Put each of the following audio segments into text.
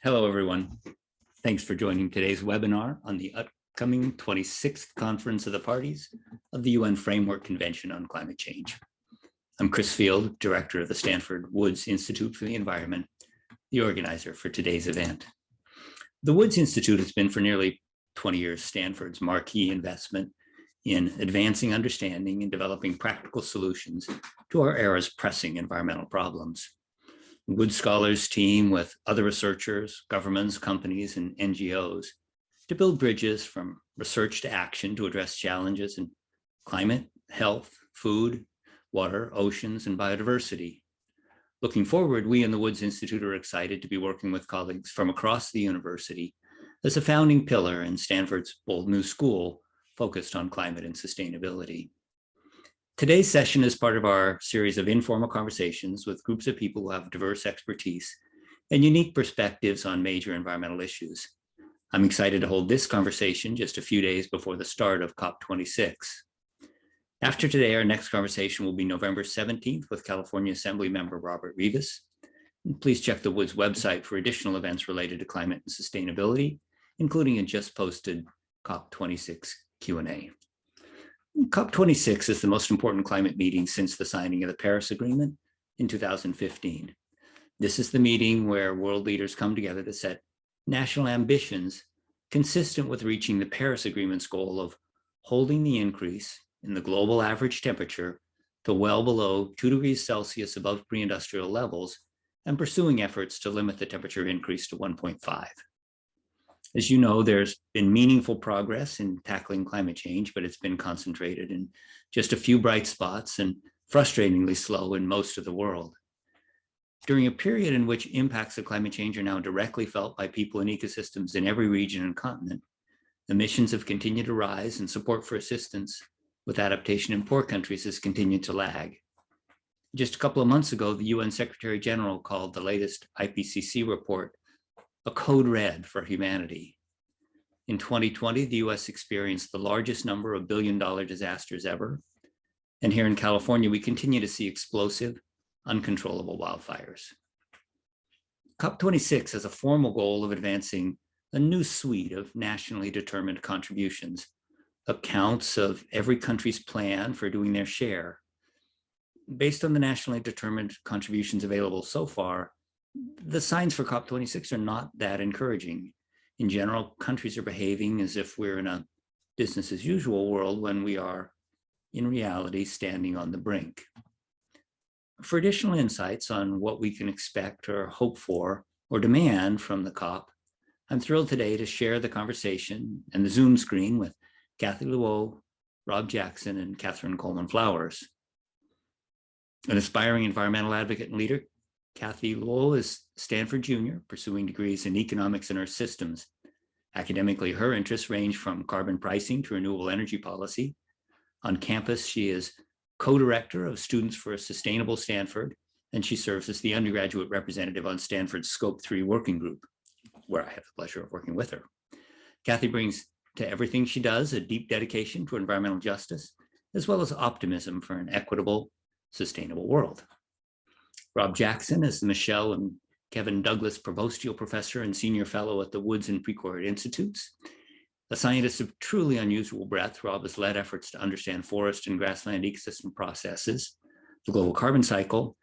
Hello, everyone. Thanks for joining today's webinar on the upcoming 26th Conference of the Parties of the UN Framework Convention on Climate Change. I'm Chris Field, Director of the Stanford Woods Institute for the Environment, the organizer for today's event. The Woods Institute has been for nearly 20 years Stanford's marquee investment in advancing understanding and developing practical solutions to our era's pressing environmental problems. Woods Scholars team with other researchers, governments, companies, and NGOs to build bridges from research to action to address challenges in climate, health, food, water, oceans, and biodiversity. Looking forward, we in the Woods Institute are excited to be working with colleagues from across the university as a founding pillar in Stanford's bold new school focused on climate and sustainability. Today's session is part of our series of informal conversations with groups of people who have diverse expertise and unique perspectives on major environmental issues. I'm excited to hold this conversation just a few days before the start of COP26. After today, our next conversation will be November 17th with California Assembly member Robert Rivas. And please check the Woods website for additional events related to climate and sustainability, including a just posted COP26 Q&A. COP26 is the most important climate meeting since the signing of the Paris Agreement in 2015. This is the meeting where world leaders come together to set national ambitions consistent with reaching the Paris Agreement's goal of holding the increase in the global average temperature to well below 2 degrees Celsius above pre-industrial levels and pursuing efforts to limit the temperature increase to 1.5. As you know, there's been meaningful progress in tackling climate change, but it's been concentrated in just a few bright spots and frustratingly slow in most of the world. During a period in which impacts of climate change are now directly felt by people and ecosystems in every region and continent, emissions have continued to rise and support for assistance with adaptation in poor countries has continued to lag. Just a couple of months ago, the UN Secretary General called the latest IPCC report a code red for humanity. In 2020, the US experienced the largest number of billion-dollar disasters ever. And here in California, we continue to see explosive, uncontrollable wildfires. COP26 has a formal goal of advancing a new suite of nationally determined contributions, accounts of every country's plan for doing their share. Based on the nationally determined contributions available so far, the signs for COP26 are not that encouraging. In general, countries are behaving as if we're in a business as usual world when we are, in reality, standing on the brink. For additional insights on what we can expect or hope for or demand from the COP, I'm thrilled today to share the conversation and the Zoom screen with Kathy Luo, Rob Jackson, and Catherine Coleman Flowers. An aspiring environmental advocate and leader, Kathy Luo is Stanford Junior, pursuing degrees in economics and earth systems. Academically, her interests range from carbon pricing to renewable energy policy. On campus, she is co-director of Students for a Sustainable Stanford, and she serves as the undergraduate representative on Stanford's Scope 3 working group, where I have the pleasure of working with her. Kathy brings to everything she does a deep dedication to environmental justice, as well as optimism for an equitable, sustainable world. Rob Jackson is the Michelle and Kevin Douglas Provostial Professor and Senior Fellow at the Woods and Precourt Institutes. A scientist of truly unusual breadth, Rob has led efforts to understand forest and grassland ecosystem processes, the global carbon cycle,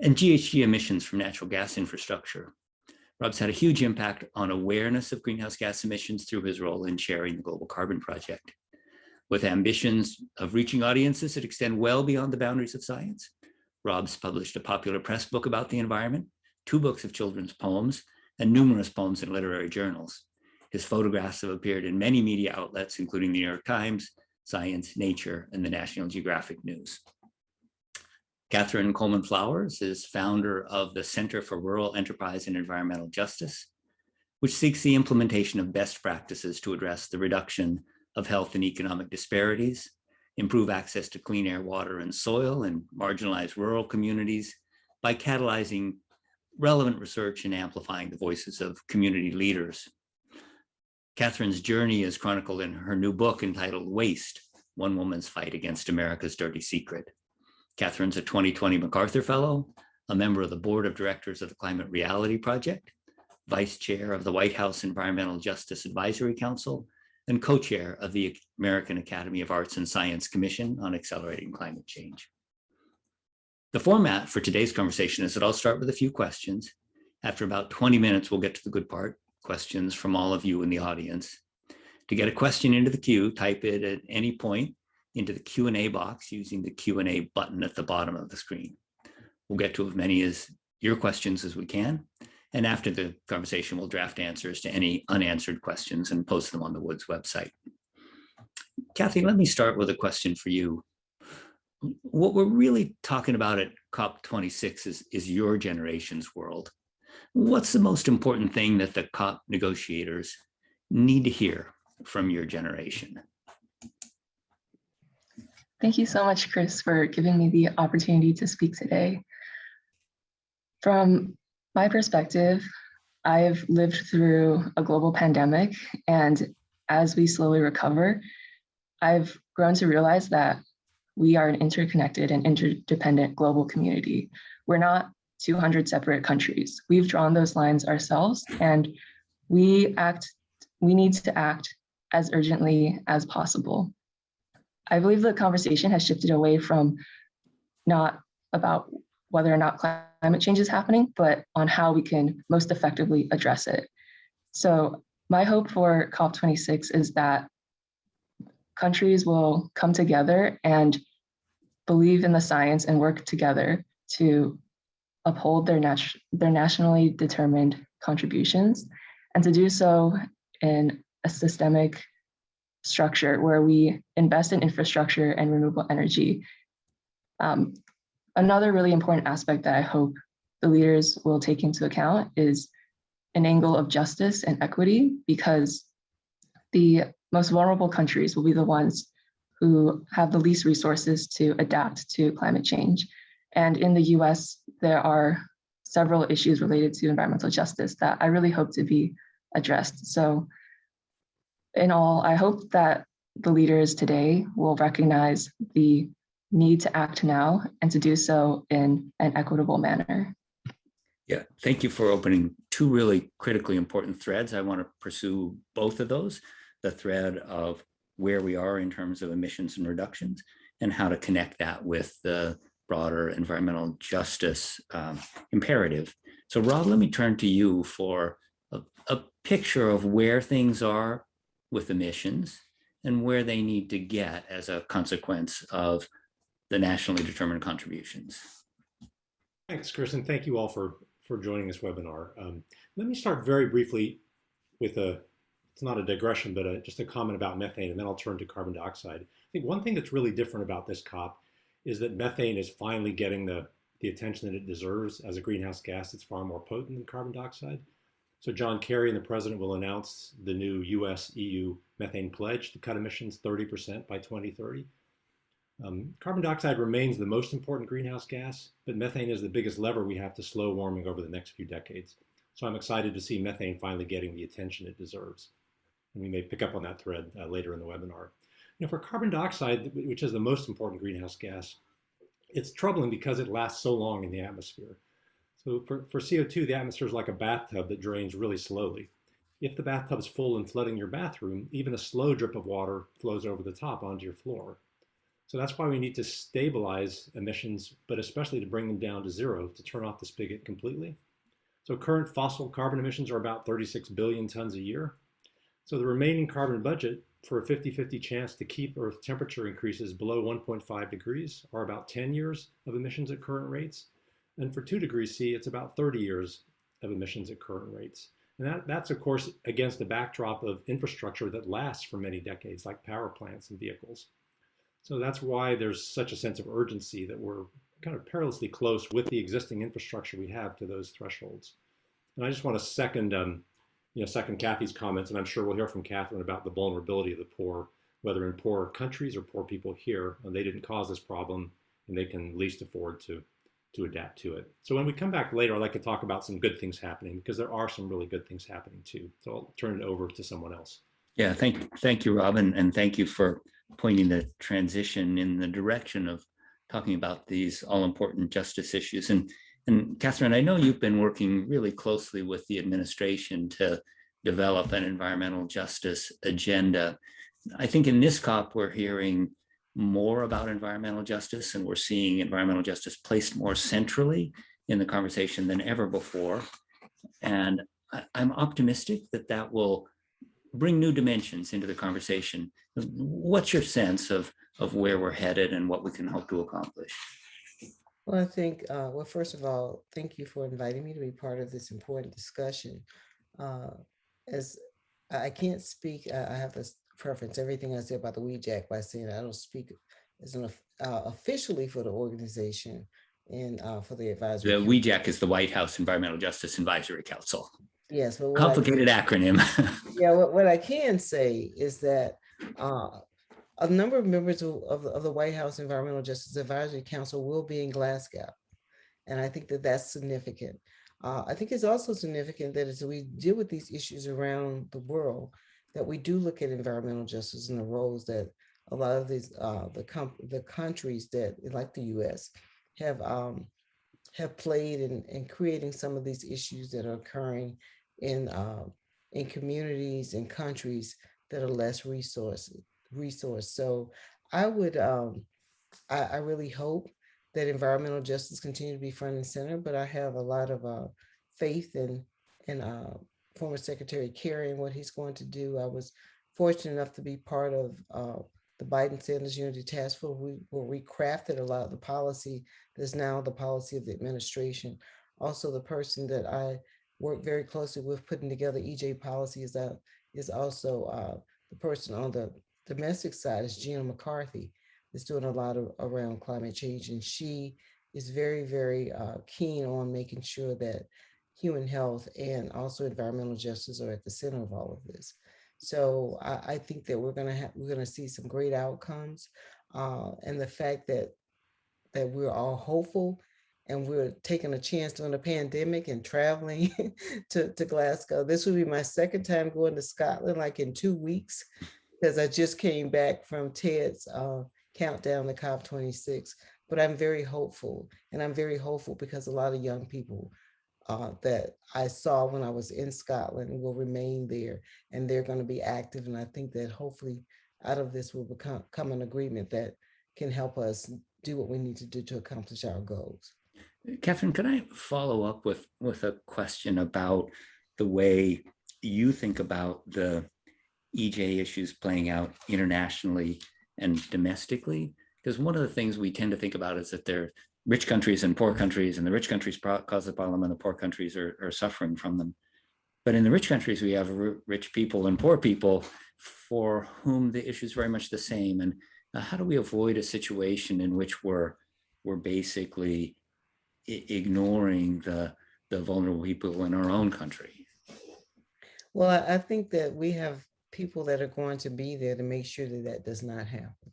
and GHG emissions from natural gas infrastructure. Rob's had a huge impact on awareness of greenhouse gas emissions through his role in chairing the Global Carbon Project. With ambitions of reaching audiences that extend well beyond the boundaries of science, Rob's published a popular press book about the environment, 2 books of children's poems, and numerous poems in literary journals. His photographs have appeared in many media outlets, including the New York Times, Science, Nature, and the National Geographic News. Catherine Coleman Flowers is founder of the Center for Rural Enterprise and Environmental Justice, which seeks the implementation of best practices to address the reduction of health and economic disparities, improve access to clean air, water, and soil in marginalized rural communities by catalyzing relevant research and amplifying the voices of community leaders. Catherine's journey is chronicled in her new book entitled Waste, One Woman's Fight Against America's Dirty Secret. Catherine's a 2020 MacArthur Fellow, a member of the board of directors of the Climate Reality Project, Vice Chair of the White House Environmental Justice Advisory Council, and co-chair of the American Academy of Arts and Science Commission on Accelerating Climate Change. The format for today's conversation is that I'll start with a few questions. After about 20 minutes, we'll get to the good part, questions from all of you in the audience. To get a question into the queue, type it at any point into the Q&A box using the Q&A button at the bottom of the screen. We'll get to as many as your questions as we can. And after the conversation, we'll draft answers to any unanswered questions and post them on the Woods website. Kathy, let me start with a question for you. What we're really talking about at COP26 is your generation's world. What's the most important thing that the COP negotiators need to hear from your generation? Thank you so much, Chris, for giving me the opportunity to speak today. From my perspective, I've lived through a global pandemic, and as we slowly recover, I've grown to realize that we are an interconnected and interdependent global community. We're not 200 separate countries. We've drawn those lines ourselves, and we need to act as urgently as possible. I believe the conversation has shifted away from not about whether or not climate change is happening, but on how we can most effectively address it. So my hope for COP26 is that countries will come together and believe in the science and work together to uphold their nationally determined contributions, and to do so in a systemic structure where we invest in infrastructure and renewable energy. Another really important aspect that I hope the leaders will take into account is an angle of justice and equity, because the most vulnerable countries will be the ones who have the least resources to adapt to climate change. And in the US, there are several issues related to environmental justice that I really hope to be addressed. So in all, I hope that the leaders today will recognize the need to act now and to do so in an equitable manner. Yeah, thank you for opening two really critically important threads. I want to pursue both of those, the thread of where we are in terms of emissions and reductions, and how to connect that with the broader environmental justice imperative. So Rob, let me turn to you for a picture of where things are with emissions and where they need to get as a consequence of the nationally determined contributions. Thanks, Chris, and thank you all for joining this webinar. Let me start very briefly with it's not a digression, but just a comment about methane, and then I'll turn to carbon dioxide. I think one thing that's really different about this COP is that methane is finally getting the attention that it deserves as a greenhouse gas that's far more potent than carbon dioxide. So John Kerry and the president will announce the new US-EU methane pledge to cut emissions 30% by 2030. Carbon dioxide remains the most important greenhouse gas, but methane is the biggest lever we have to slow warming over the next few decades. So I'm excited to see methane finally getting the attention it deserves. And we may pick up on that thread later in the webinar. For carbon dioxide, which is the most important greenhouse gas, it's troubling because it lasts so long in the atmosphere. So for CO2, the atmosphere is like a bathtub that drains really slowly. If the bathtub's full and flooding your bathroom, even a slow drip of water flows over the top onto your floor. So that's why we need to stabilize emissions, but especially to bring them down to zero, to turn off the spigot completely. So current fossil carbon emissions are about 36 billion tons a year. So the remaining carbon budget for a 50-50 chance to keep Earth temperature increases below 1.5 degrees are about 10 years of emissions at current rates. And for 2 degrees C, it's about 30 years of emissions at current rates. And that's, of course, against a backdrop of infrastructure that lasts for many decades, like power plants and vehicles. So that's why there's such a sense of urgency that we're kind of perilously close with the existing infrastructure we have to those thresholds. And I just want to second Kathy's comments, and I'm sure we'll hear from Catherine about the vulnerability of the poor, whether in poorer countries or poor people here. And they didn't cause this problem, and they can least afford to adapt to it. So when we come back later, I'd like to talk about some good things happening, because there are some really good things happening too. So I'll turn it over to someone else. Yeah, thank you, Robin, and thank you for pointing the transition in the direction of talking about these all-important justice issues. And And Catherine, I know you've been working really closely with the administration to develop an environmental justice agenda. I think in this COP, we're hearing more about environmental justice, and we're seeing environmental justice placed more centrally in the conversation than ever before. And I'm optimistic that that will bring new dimensions into the conversation. What's your sense of where we're headed and what we can hope to accomplish? Well, I think, well, first of all, thank you for inviting me to be part of this important discussion. As I can't speak, I have this preference, everything I say about the Weed Jack by saying I don't speak as an officially for the organization and for the advisory. The WEJAC is the White House Environmental Justice Advisory Council. Yes, but complicated acronym. Yeah, what I can say is that a number of members of the White House Environmental Justice Advisory Council will be in Glasgow. And I think that that's significant. I think it's also significant that as we deal with these issues around the world, that we do look at environmental justice and the roles that a lot of these, the countries that, like the US, have played in creating some of these issues that are occurring in communities and countries that are less resourced. So I would, I really hope that environmental justice continue to be front and center, but I have a lot of faith in former Secretary Kerry and what he's going to do. I was fortunate enough to be part of the Biden-Sanders Unity Task Force, where we crafted a lot of the policy that's now the policy of the administration. Also, the person that I work very closely with putting together EJ policy is also the person on the domestic side is Gina McCarthy, is doing a lot around climate change. And she is very, very keen on making sure that human health and also environmental justice are at the center of all of this. So I think that we're gonna see some great outcomes. And the fact that we're all hopeful and we're taking a chance during the pandemic and traveling to Glasgow. This will be my second time going to Scotland, like in 2 weeks, because I just came back from Ted's countdown to COP26. But I'm very hopeful, and I'm very hopeful because a lot of young people that I saw when I was in Scotland will remain there, and they're going to be active. And I think that hopefully out of this will come an agreement that can help us do what we need to do to accomplish our goals. Catherine, can I follow up with a question about the way you think about the EJ issues playing out internationally and domestically? Because one of the things we tend to think about is that there are rich countries and poor countries, and the rich countries cause the problem and the poor countries are suffering from them. But in the rich countries, we have rich people and poor people for whom the issue is very much the same. And how do we avoid a situation in which we're basically ignoring the vulnerable people in our own country? Well, I think that we have people that are going to be there to make sure that that does not happen.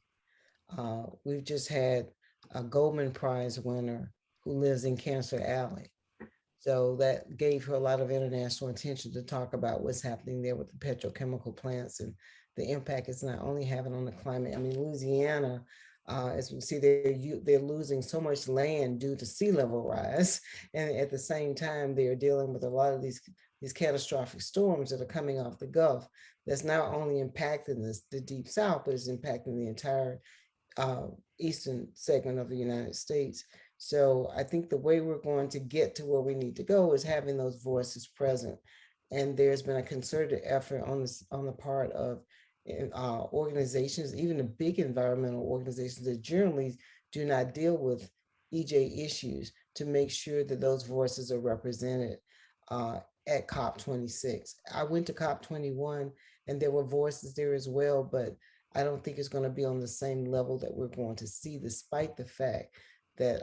We've just had a Goldman Prize winner who lives in Cancer Alley. So that gave her a lot of international attention to talk about what's happening there with the petrochemical plants and the impact it's not only having on the climate. I mean, Louisiana, as we see, they're losing so much land due to sea level rise. And at the same time, they're dealing with a lot of these catastrophic storms that are coming off the Gulf that's not only impacting the Deep South, but is impacting the entire eastern segment of the United States. So I think the way we're going to get to where we need to go is having those voices present. And there's been a concerted effort on the part of organizations, even the big environmental organizations that generally do not deal with EJ issues, to make sure that those voices are represented at COP26. I went to COP21 and there were voices there as well, but I don't think it's going to be on the same level that we're going to see, despite the fact that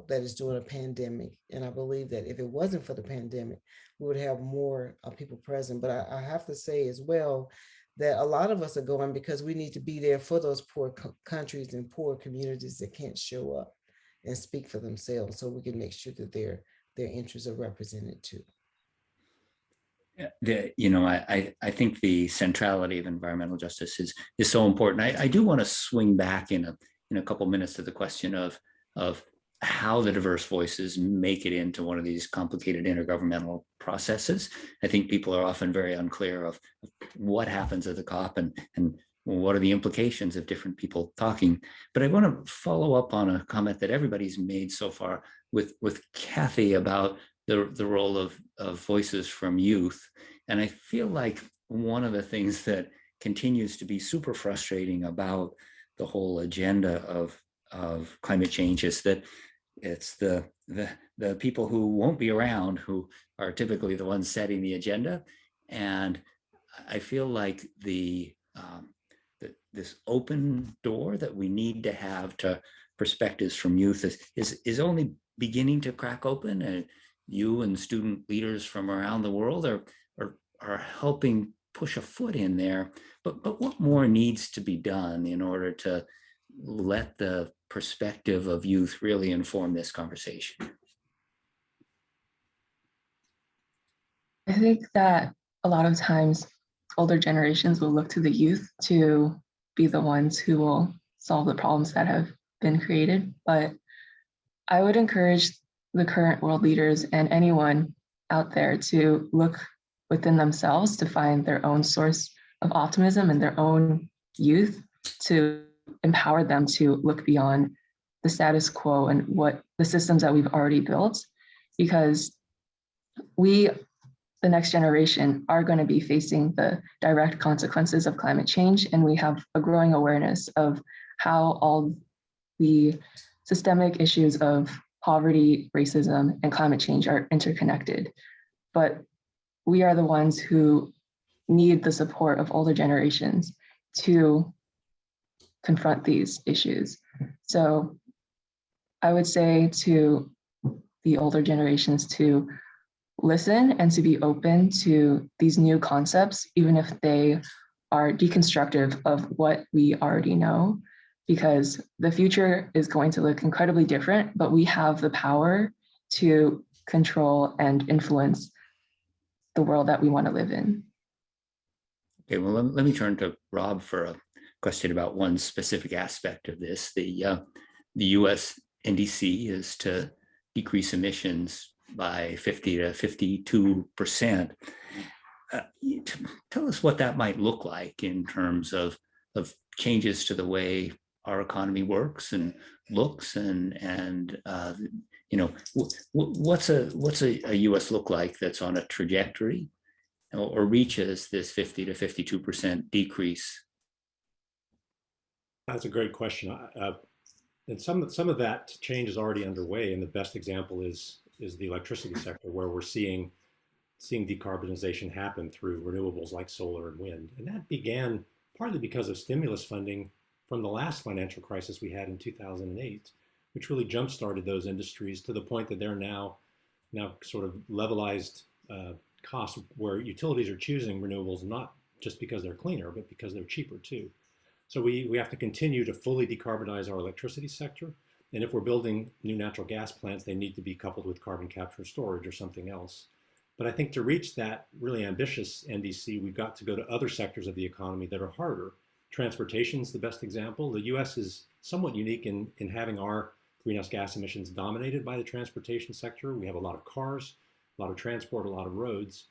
that is during a pandemic. And I believe that if it wasn't for the pandemic, we would have more people present. But I have to say as well that a lot of us are going because we need to be there for those poor countries and poor communities that can't show up and speak for themselves, so we can make sure that their interests are represented too. I think the centrality of environmental justice is so important. I do want to swing back in a couple minutes to the question of how the diverse voices make it into one of these complicated intergovernmental processes. I think people are often very unclear of what happens at the COP and what are the implications of different people talking. But I want to follow up on a comment that everybody's made so far with Kathy about the role of voices from youth. And I feel like one of the things that continues to be super frustrating about the whole agenda of climate change is that it's the people who won't be around who are typically the ones setting the agenda. And I feel like this open door that we need to have to perspectives from youth is only beginning to crack open, and you and student leaders from around the world are helping push a foot in there. But what more needs to be done in order to let the perspective of youth really inform this conversation? I think that a lot of times older generations will look to the youth to be the ones who will solve the problems that have been created. But I would encourage the current world leaders and anyone out there to look within themselves to find their own source of optimism and their own youth, to empower them to look beyond the status quo and what the systems that we've already built, because we, the next generation, are going to be facing the direct consequences of climate change. And we have a growing awareness of how all the systemic issues of poverty, racism, and climate change are interconnected. But we are the ones who need the support of older generations to confront these issues. So I would say to the older generations to listen and to be open to these new concepts, even if they are deconstructive of what we already know, because the future is going to look incredibly different, but we have the power to control and influence the world that we want to live in. Okay, well, let me turn to Rob for a question about one specific aspect of this. The US NDC is to decrease emissions by 50 to 52%. Tell us what that might look like in terms of changes to the way our economy works and looks, and you know, what's a US look like that's on a trajectory or reaches this 50 to 52% decrease? That's a great question. And some of that change is already underway. And the best example is the electricity sector, where we're seeing decarbonization happen through renewables like solar and wind. And that began partly because of stimulus funding from the last financial crisis we had in 2008, which really jump-started those industries to the point that they're now sort of levelized costs, where utilities are choosing renewables not just because they're cleaner, but because they're cheaper too. So we have to continue to fully decarbonize our electricity sector. And if we're building new natural gas plants, they need to be coupled with carbon capture and storage or something else. But I think to reach that really ambitious NDC, we've got to go to other sectors of the economy that are harder. Transportation is the best example. The US is somewhat unique in having our greenhouse gas emissions dominated by the transportation sector. We have a lot of cars, a lot of transport, a lot of roads.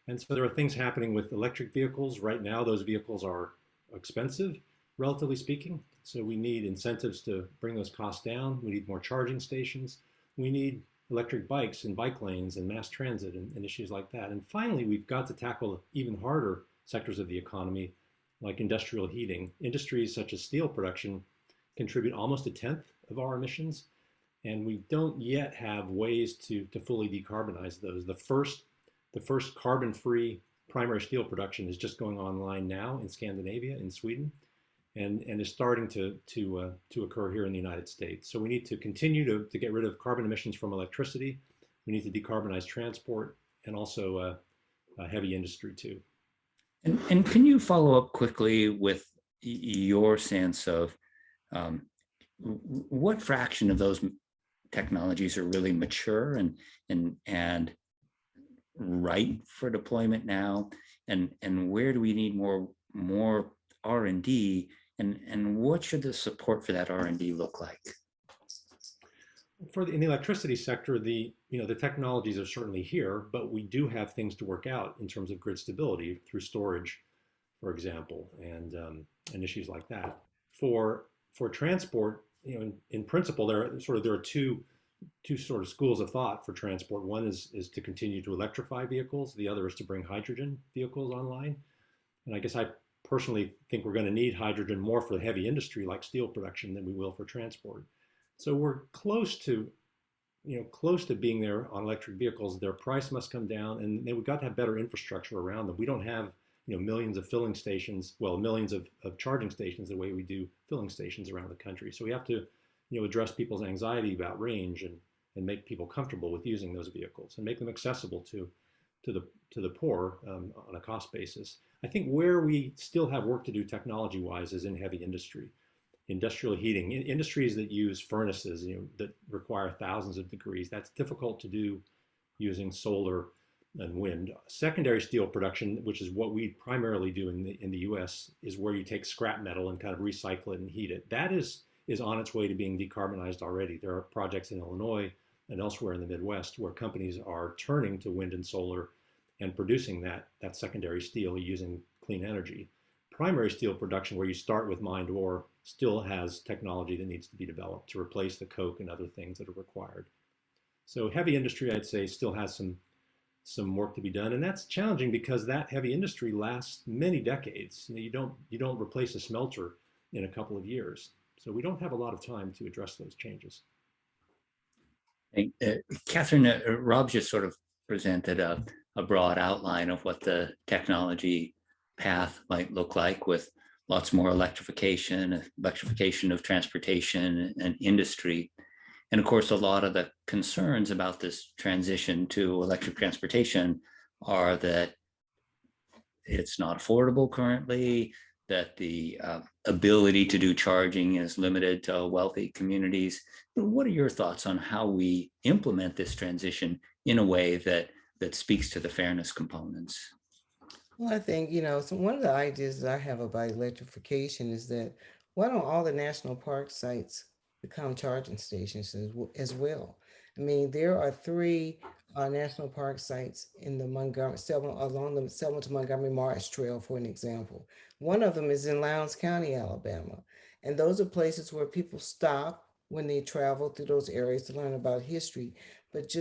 And so there are things happening with electric vehicles. Right now, those vehicles are expensive, relatively speaking. So we need incentives to bring those costs down. We need more charging stations. We need electric bikes and bike lanes and mass transit and issues like that. And finally, we've got to tackle even harder sectors of the economy, like industrial heating. Industries such as steel production contribute almost 1/10 of our emissions. And we don't yet have ways to fully decarbonize those. The first carbon-free primary steel production is just going online now in Scandinavia, in Sweden, and is starting to occur here in the United States. So we need to continue to get rid of carbon emissions from electricity. We need to decarbonize transport and also heavy industry too. And can you follow up quickly with your sense of what fraction of those technologies are really mature and right for deployment now, and where do we need more R&D, and what should the support for that R&D look like? In the electricity sector, the technologies are certainly here, but we do have things to work out in terms of grid stability through storage, for example, and issues like that. For transport, in principle, there are two sort of schools of thought for transport. One is to continue to electrify vehicles. The other is to bring hydrogen vehicles online. And I guess I personally think we're going to need hydrogen more for heavy industry like steel production than we will for transport. So we're close to being there on electric vehicles. Their price must come down, and we've got to have better infrastructure around them. We don't have millions of filling stations, well, millions of charging stations the way we do filling stations around the country. So we have to address people's anxiety about range and make people comfortable with using those vehicles and make them accessible to the poor on a cost basis. I think where we still have work to do technology-wise is in heavy industry. Industrial heating, industries that use furnaces, that require thousands of degrees. That's difficult to do using solar and wind. Secondary steel production, which is what we primarily do in the U.S., is where you take scrap metal and kind of recycle it and heat it. That is on its way to being decarbonized already. There are projects in Illinois and elsewhere in the Midwest where companies are turning to wind and solar and producing that secondary steel using clean energy. Primary steel production, where you start with mined ore, still has technology that needs to be developed to replace the coke and other things that are required. So heavy industry, I'd say, still has some work to be done, and that's challenging because that heavy industry lasts many decades. You don't replace a smelter in a couple of years, so we don't have a lot of time to address those changes. Catherine, Rob just sort of presented a broad outline of what the technology path might look like, with lots more electrification of transportation and industry. And of course, a lot of the concerns about this transition to electric transportation are that it's not affordable currently, that the ability to do charging is limited to wealthy communities. What are your thoughts on how we implement this transition in a way that speaks to the fairness components? Well, I think, so one of the ideas that I have about electrification is that why don't all the national park sites become charging stations as well? I mean, there are 3 national park sites in the along the Selma to Montgomery March Trail, for an example. One of them is in Lowndes County, Alabama. And those are places where people stop when they travel through those areas to learn about history. But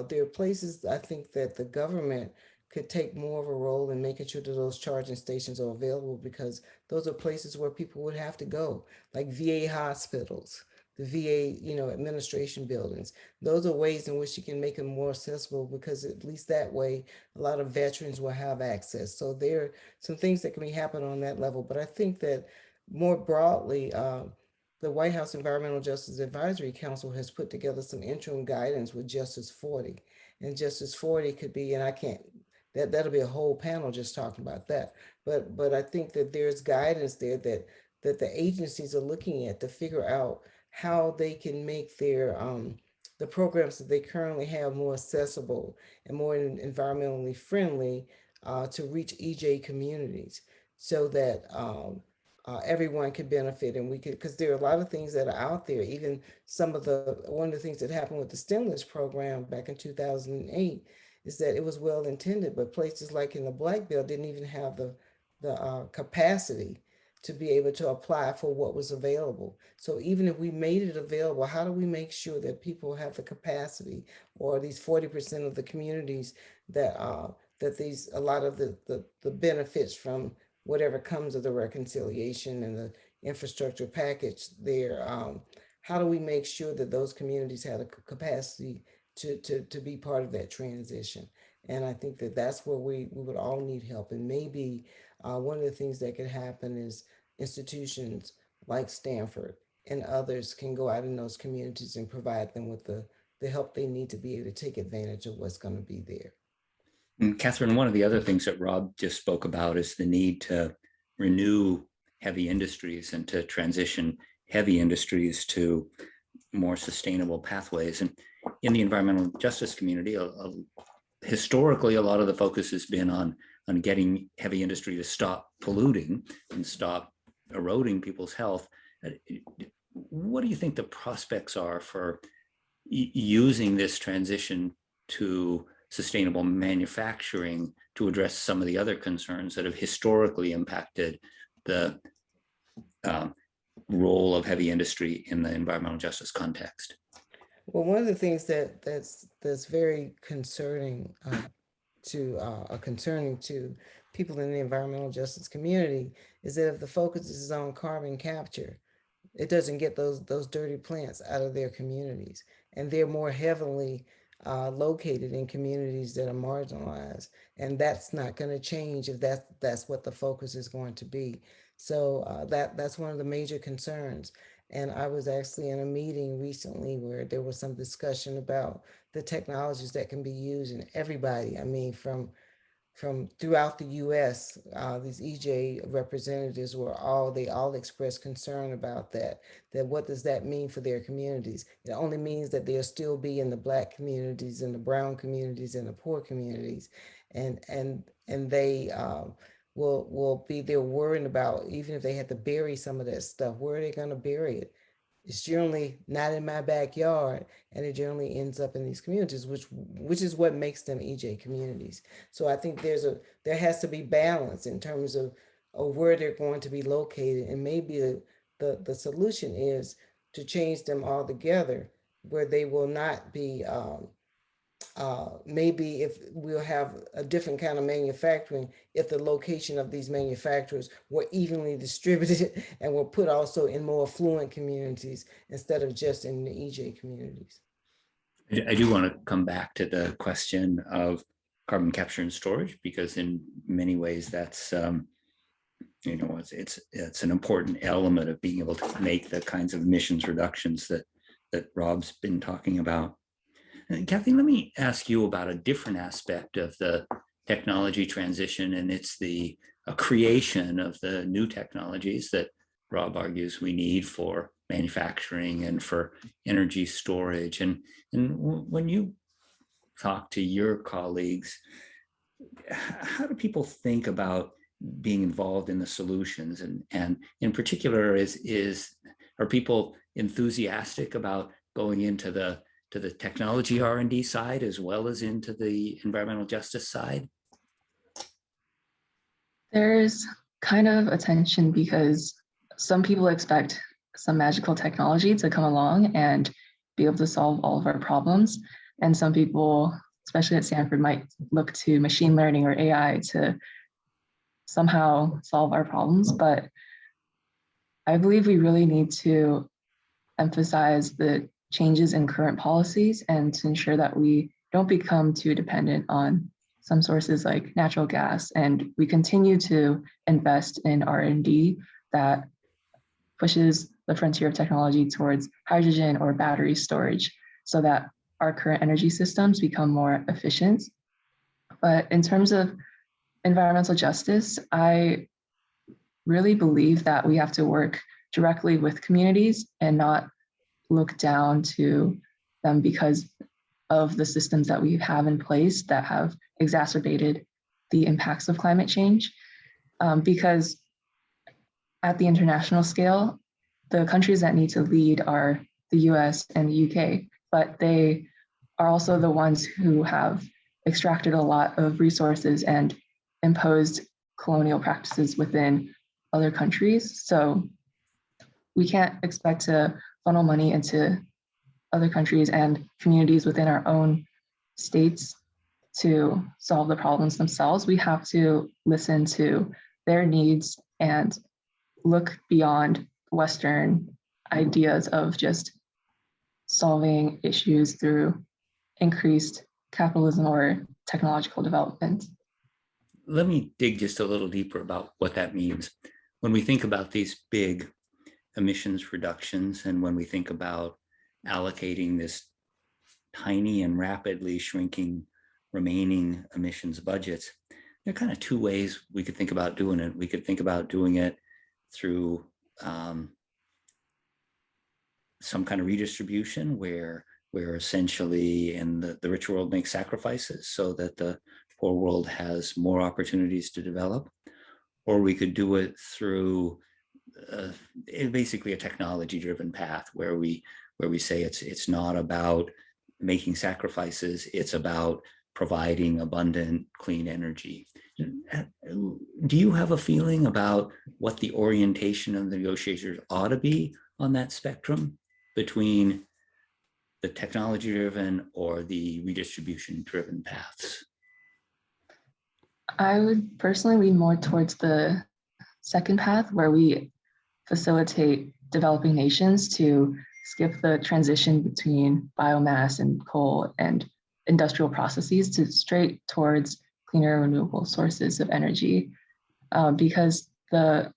there are places I think that the government could take more of a role in making sure that those charging stations are available, because those are places where people would have to go, like VA hospitals, the VA, administration buildings. Those are ways in which you can make them more accessible, because at least that way, a lot of veterans will have access. So there are some things that can be happening on that level. But I think that more broadly, the White House Environmental Justice Advisory Council has put together some interim guidance with Justice 40. And Justice 40 could be, and I can't, that'll be a whole panel just talking about that. But I think that there's guidance there that the agencies are looking at to figure out how they can make their the programs that they currently have more accessible and more environmentally friendly to reach EJ communities, so that everyone could benefit, and we could, because there are a lot of things that are out there. Even one of the things that happened with the stimulus program back in 2008 is that it was well intended, but places like in the Black Belt didn't even have the capacity to be able to apply for what was available. So even if we made it available, how do we make sure that people have the capacity, or these 40% of the communities that a lot of the benefits from whatever comes of the reconciliation and the infrastructure package there, how do we make sure that those communities have the capacity to be part of that transition? And I think that that's where we would all need help. And maybe one of the things that could happen is institutions like Stanford and others can go out in those communities and provide them with the help they need to be able to take advantage of what's going to be there. And Catherine, one of the other things that Rob just spoke about is the need to renew heavy industries and to transition heavy industries to more sustainable pathways. And in the environmental justice community, historically, a lot of the focus has been on getting heavy industry to stop polluting and stop eroding people's health. What do you think the prospects are for using this transition to sustainable manufacturing to address some of the other concerns that have historically impacted the role of heavy industry in the environmental justice context? Well, one of the things that's very concerning concerning to people in the environmental justice community is that if the focus is on carbon capture, it doesn't get those dirty plants out of their communities, and they're more heavily located in communities that are marginalized, and that's not going to change if that's what the focus is going to be. So that's one of the major concerns. And I was actually in a meeting recently where there was some discussion about the technologies that can be used, and everybody, I mean, from throughout the U.S., these EJ representatives they all expressed concern about that what does that mean for their communities? It only means that they'll still be in the Black communities and the brown communities and the poor communities, and they will be there worrying about, even if they had to bury some of that stuff, where are they going to bury it? It's generally not in my backyard, and it generally ends up in these communities, which is what makes them EJ communities. So I think there has to be balance in terms of where they're going to be located, and maybe the solution is to change them all together, where they will not be maybe if we'll have a different kind of manufacturing if the location of these manufacturers were evenly distributed and were put also in more affluent communities instead of just in the EJ communities. I do want to come back to the question of carbon capture and storage, because in many ways that's it's an important element of being able to make the kinds of emissions reductions that Rob's been talking about. And Kathy, let me ask you about a different aspect of the technology transition, and it's the creation of the new technologies that Rob argues we need for manufacturing and for energy storage. And when you talk to your colleagues, how do people think about being involved in the solutions? And in particular, are people enthusiastic about going into the technology R&D side as well as into the environmental justice side? There's kind of a tension because some people expect some magical technology to come along and be able to solve all of our problems. And some people, especially at Stanford, might look to machine learning or AI to somehow solve our problems. But I believe we really need to emphasize the changes in current policies and to ensure that we don't become too dependent on some sources like natural gas, and we continue to invest in R&D that pushes the frontier of technology towards hydrogen or battery storage so that our current energy systems become more efficient. But in terms of environmental justice, I really believe that we have to work directly with communities and not look down to them because of the systems that we have in place that have exacerbated the impacts of climate change. Because at the international scale, the countries that need to lead are the US and the UK, but they are also the ones who have extracted a lot of resources and imposed colonial practices within other countries. So we can't expect to funnel money into other countries and communities within our own states to solve the problems themselves. We have to listen to their needs and look beyond Western ideas of just solving issues through increased capitalism or technological development. Let me dig just a little deeper about what that means. When we think about these big emissions reductions, and when we think about allocating this tiny and rapidly shrinking remaining emissions budgets, there are kind of two ways we could think about doing it. We could think about doing it through some kind of redistribution where essentially in the rich world makes sacrifices so that the poor world has more opportunities to develop. Or we could do it through basically a technology-driven path where we where we say it's not about making sacrifices, it's about providing abundant, clean energy. Do you have a feeling about what the orientation of the negotiators ought to be on that spectrum between the technology-driven or the redistribution-driven paths? I would personally lean more towards the second path, where we facilitate developing nations to skip the transition between biomass and coal and industrial processes to straight towards cleaner renewable sources of energy, because the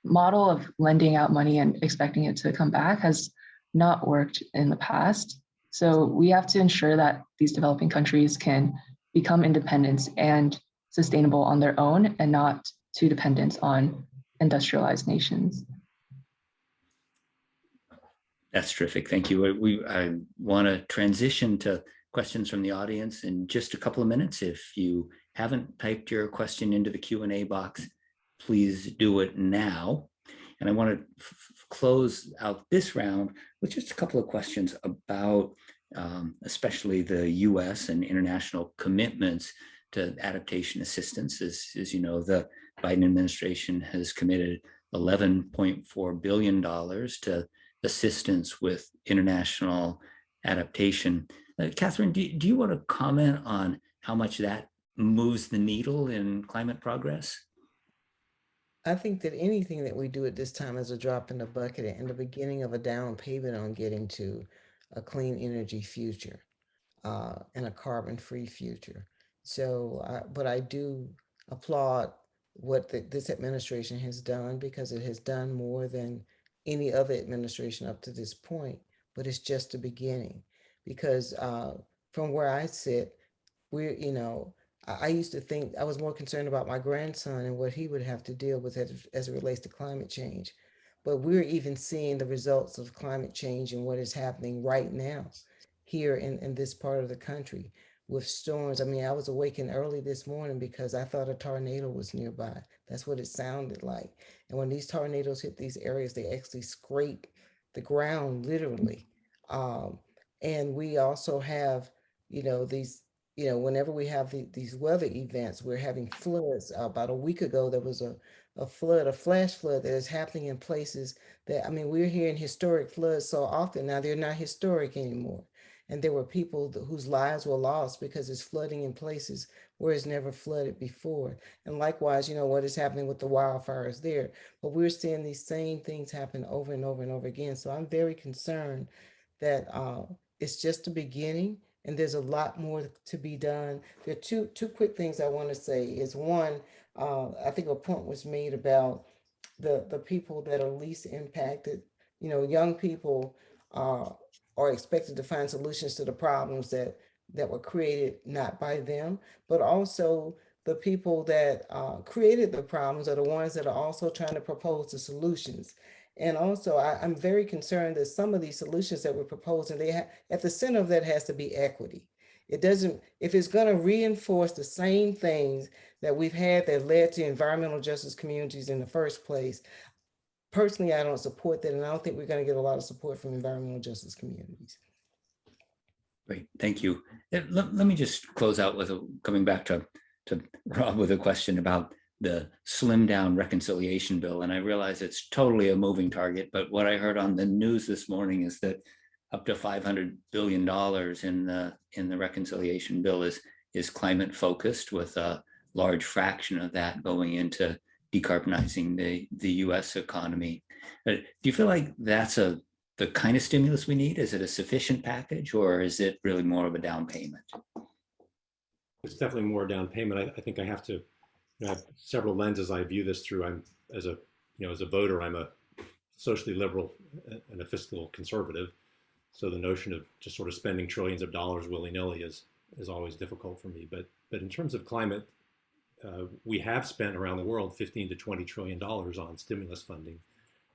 model of lending out money and expecting it to come back has not worked in the past. So we have to ensure that these developing countries can become independent and sustainable on their own and not too dependent on industrialized nations. That's terrific. Thank you. I want to transition to questions from the audience in just a couple of minutes. If you haven't typed your question into the Q&A box, please do it now. And I want to close out this round with just a couple of questions about especially the US and international commitments to adaptation assistance. As you know, the Biden administration has committed $11.4 billion to assistance with international adaptation. Catherine, do you want to comment on how much that moves the needle in climate progress? I think that anything that we do at this time is a drop in the bucket and the beginning of a down payment on getting to a clean energy future and a carbon-free future. So, but I do applaud what this administration has done, because it has done more than any other administration up to this point. But it's just the beginning, because from where I sit, I used to think I was more concerned about my grandson and what he would have to deal with as it relates to climate change. But we're even seeing the results of climate change and what is happening right now here in this part of the country with storms. I mean, I was awakened early this morning because I thought a tornado was nearby. That's what it sounded like. And when these tornadoes hit these areas, they actually scrape the ground literally. And we also have, these whenever we have these weather events, we're having floods. About a week ago, there was a flood, a flash flood that is happening in places that, I mean, we're hearing historic floods so often. Now they're not historic anymore. And there were people whose lives were lost because it's flooding in places where it's never flooded before. And likewise, what is happening with the wildfires there. But we're seeing these same things happen over and over and over again. So I'm very concerned that it's just the beginning, and there's a lot more to be done. There are two quick things I want to say. Is one, I think a point was made about the people that are least impacted. Young people are expected to find solutions to the problems that were created not by them, but also the people that created the problems are the ones that are also trying to propose the solutions. And also, I'm very concerned that some of these solutions that we're proposing, at the center of that has to be equity. It doesn't, if it's going to reinforce the same things that we've had that led to environmental justice communities in the first place, personally, I don't support that. And I don't think we're going to get a lot of support from environmental justice communities. Great, thank you. Let me just close out with coming back to Rob with a question about the slim down reconciliation bill. And I realize it's totally a moving target, but what I heard on the news this morning is that up to $500 billion in the reconciliation bill is climate focused, with a large fraction of that going into decarbonizing the US economy. Do you feel like that's the kind of stimulus we need? Is it a sufficient package, or is it really more of a down payment? It's definitely more down payment. I think I have to have several lenses I view this through. I'm as a voter, I'm a socially liberal and a fiscal conservative. So the notion of just sort of spending trillions of dollars willy-nilly is always difficult for me. But in terms of climate, we have spent around the world $15 to $20 trillion on stimulus funding.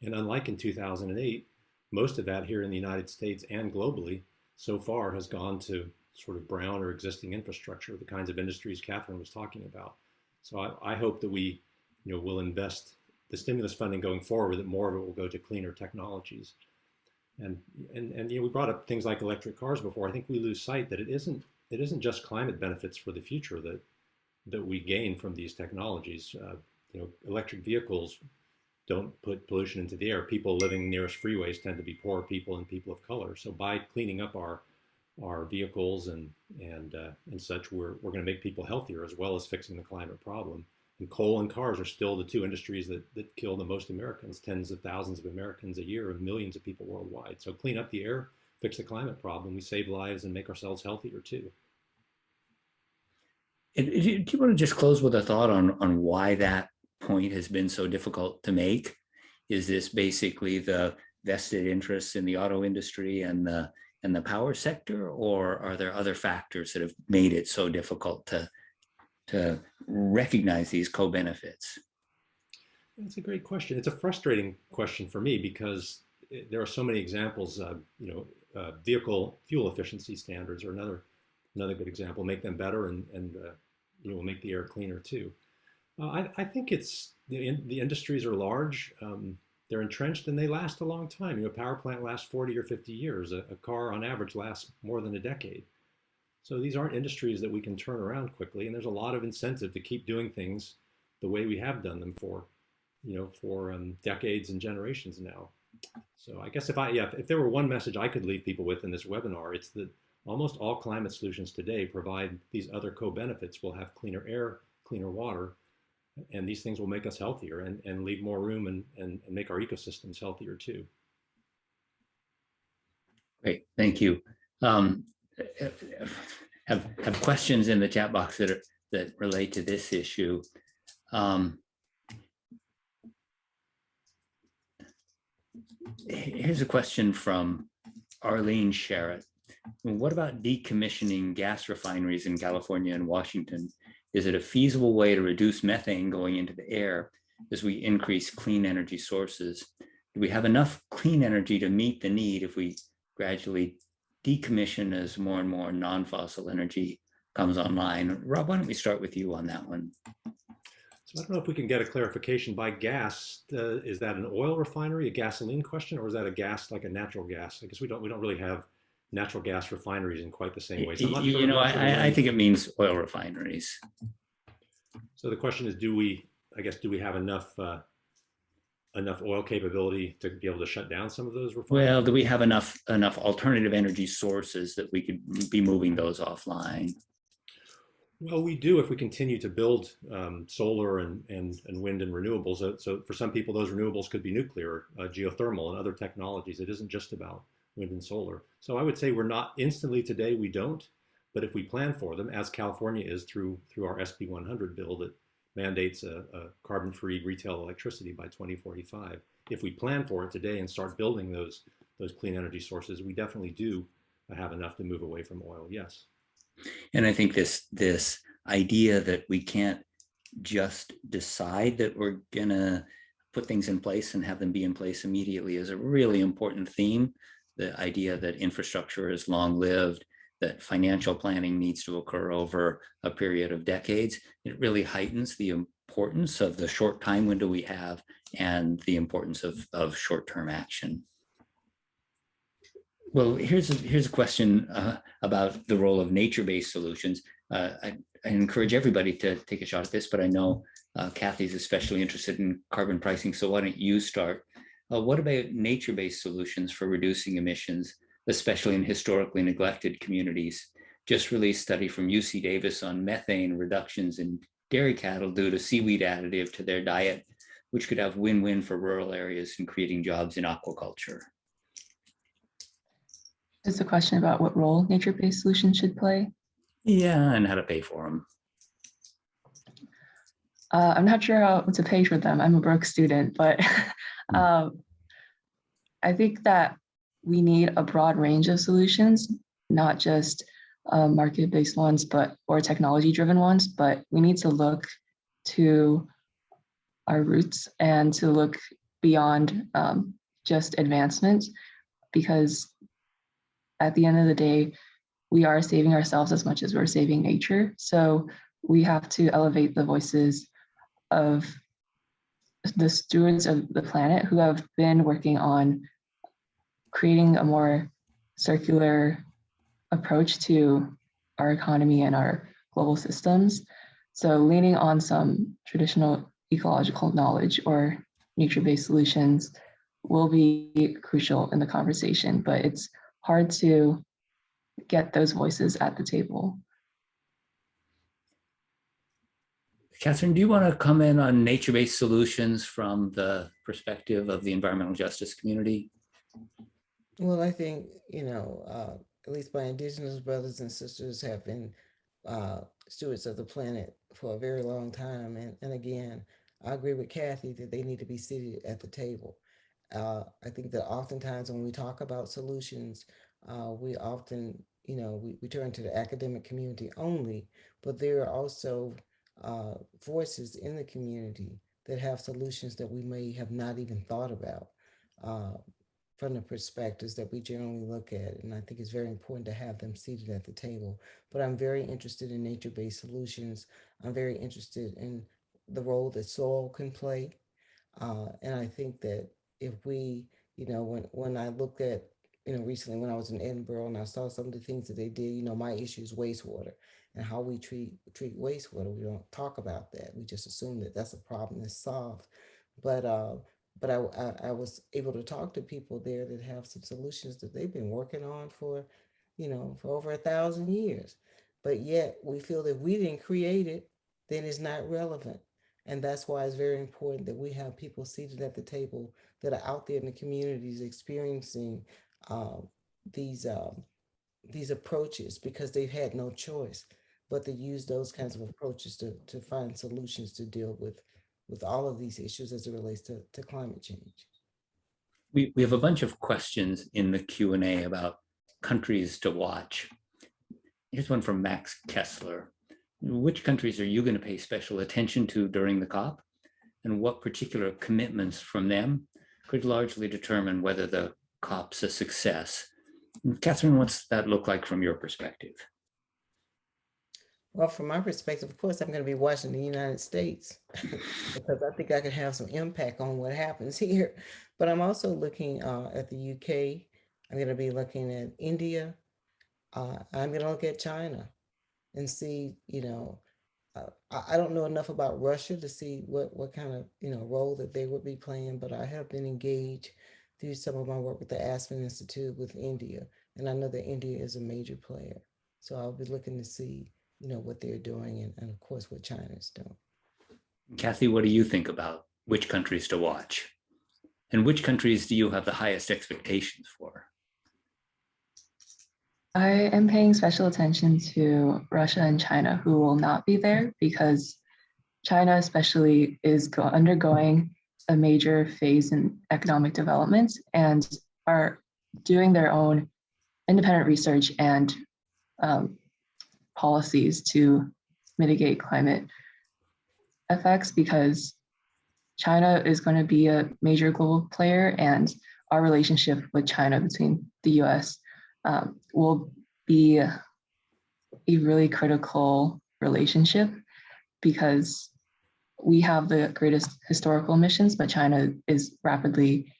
And unlike in 2008, most of that here in the United States and globally so far has gone to sort of brown or existing infrastructure, the kinds of industries Catherine was talking about. So I hope that we will invest the stimulus funding going forward, that more of it will go to cleaner technologies. And we brought up things like electric cars before. I think we lose sight that it isn't just climate benefits for the future that we gain from these technologies. Electric vehicles don't put pollution into the air. People living nearest freeways tend to be poor people and people of color. So by cleaning up our vehicles and such, we're going to make people healthier as well as fixing the climate problem. And coal and cars are still the two industries that kill the most Americans, tens of thousands of Americans a year and millions of people worldwide. So clean up the air, fix the climate problem, we save lives and make ourselves healthier too. Do you want to just close with a thought on why that point has been so difficult to make? Is this basically the vested interests in the auto industry and the power sector, or are there other factors that have made it so difficult to recognize these co-benefits? That's a great question. It's a frustrating question for me because there are so many examples. Vehicle fuel efficiency standards are another good example. Make them better and will make the air cleaner too. I think it's the industries are large. They're entrenched and they last a long time. A power plant lasts 40 or 50 years. A car on average lasts more than a decade. So these aren't industries that we can turn around quickly. And there's a lot of incentive to keep doing things the way we have done them for decades and generations now. So I guess if there were one message I could leave people with in this webinar, it's that almost all climate solutions today provide these other co-benefits. We'll have cleaner air, cleaner water, and these things will make us healthier and leave more room and make our ecosystems healthier too. Great, thank you. Have questions in the chat box that relate to this issue. Here's a question from Arlene Sherritt. What about decommissioning gas refineries in California and Washington? Is it a feasible way to reduce methane going into the air as we increase clean energy sources? Do we have enough clean energy to meet the need if we gradually decommission as more and more non-fossil energy comes online? Rob, why don't we start with you on that one? So I don't know if we can get a clarification by gas. Is that an oil refinery, a gasoline question, or is that a gas like a natural gas? I guess we don't really have natural gas refineries in quite the same way. So I think it means oil refineries. So the question is, do we have enough oil capability to be able to shut down some of those refineries? Well, do we have enough alternative energy sources that we could be moving those offline? Well, we do if we continue to build solar and wind and renewables. So for some people, those renewables could be nuclear, geothermal, and other technologies. It isn't just about wind and solar. So I would say we're not instantly today, we don't. But if we plan for them, as California is through our SB 100 bill that mandates a carbon-free retail electricity by 2045, if we plan for it today and start building those clean energy sources, we definitely do have enough to move away from oil, yes. And I think this idea that we can't just decide that we're gonna put things in place and have them be in place immediately is a really important theme. The idea that infrastructure is long-lived, that financial planning needs to occur over a period of decades. It really heightens the importance of the short time window we have and the importance of short-term action. Well, here's a question about the role of nature-based solutions. I encourage everybody to take a shot at this, but I know Kathy's especially interested in carbon pricing, so why don't you start? What about nature-based solutions for reducing emissions, especially in historically neglected communities? Just released study from UC Davis on methane reductions in dairy cattle due to seaweed additive to their diet, which could have win-win for rural areas and creating jobs in aquaculture. Is the question about what role nature-based solutions should play? Yeah, and how to pay for them. I'm not sure how to pay for them. I'm a broke student, but I think that we need a broad range of solutions, not just market-based ones, or technology-driven ones, but we need to look to our roots and to look beyond just advancement, because at the end of the day, we are saving ourselves as much as we're saving nature. So we have to elevate the voices of the stewards of the planet who have been working on creating a more circular approach to our economy and our global systems. So leaning on some traditional ecological knowledge or nature-based solutions will be crucial in the conversation, but it's hard to get those voices at the table. Catherine, do you want to comment on nature-based solutions from the perspective of the environmental justice community? Well, I think, at least my Indigenous brothers and sisters have been stewards of the planet for a very long time. And again, I agree with Kathy that they need to be seated at the table. I think that oftentimes when we talk about solutions, we often, we turn to the academic community only, but there are also voices in the community that have solutions that we may have not even thought about. From the perspectives that we generally look at. And I think it's very important to have them seated at the table. But I'm very interested in nature-based solutions. I'm very interested in the role that soil can play. And I think that if we, when I look at, recently when I was in Edinburgh and I saw some of the things that they did, my issue is wastewater and how we treat wastewater. We don't talk about that. We just assume that that's a problem that's solved. But I was able to talk to people there that have some solutions that they've been working on for, for over 1,000 years. But yet we feel that we didn't create it, then it's not relevant. And that's why it's very important that we have people seated at the table that are out there in the communities experiencing these approaches because they've had no choice but to use those kinds of approaches to find solutions to deal with all of these issues as it relates to climate change. We have a bunch of questions in the Q&A about countries to watch. Here's one from Max Kessler. Which countries are you going to pay special attention to during the COP? And what particular commitments from them could largely determine whether the COP's a success? And Catherine, what's that look like from your perspective? Well, from my perspective, of course, I'm going to be watching the United States because I think I can have some impact on what happens here. But I'm also looking at the UK. I'm going to be looking at India. I'm going to look at China and see, I don't know enough about Russia to see what kind of, role that they would be playing, but I have been engaged through some of my work with the Aspen Institute with India. And I know that India is a major player. So I'll be looking to see what they're doing and of course what China is doing. Kathy, what do you think about which countries to watch? And which countries do you have the highest expectations for? I am paying special attention to Russia and China, who will not be there because China especially is undergoing a major phase in economic development and are doing their own independent research and policies to mitigate climate effects because China is going to be a major global player and our relationship with China between the US will be a really critical relationship because we have the greatest historical emissions, but China is rapidly